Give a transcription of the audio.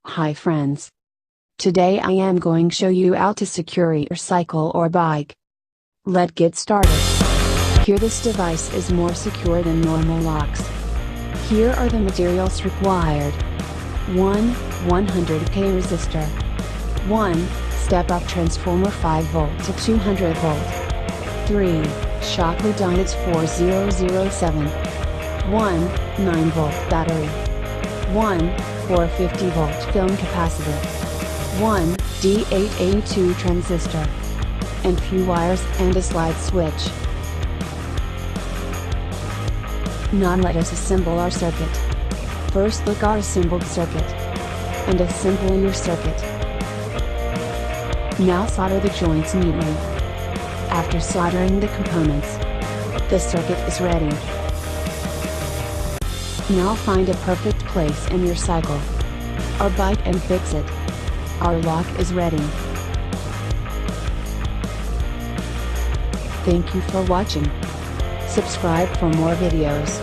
Hi friends. Today I am going to show you how to secure your cycle or bike. Let's get started. Here this device is more secure than normal locks. Here are the materials required. 1. 100k resistor. 1. Step-up transformer 5V to 200V. 3. Shockley diodes 4007. 1. 9V battery. 1. 450V film capacitor. 1 D882 transistor. And few wires and a slide switch. Now let us assemble our circuit. First look our assembled circuit. And assemble your circuit. Now solder the joints neatly. After soldering the components, the circuit is ready. Now find a perfect place in your cycle or bike and fix it. Our lock is ready. Thank you for watching. Subscribe for more videos.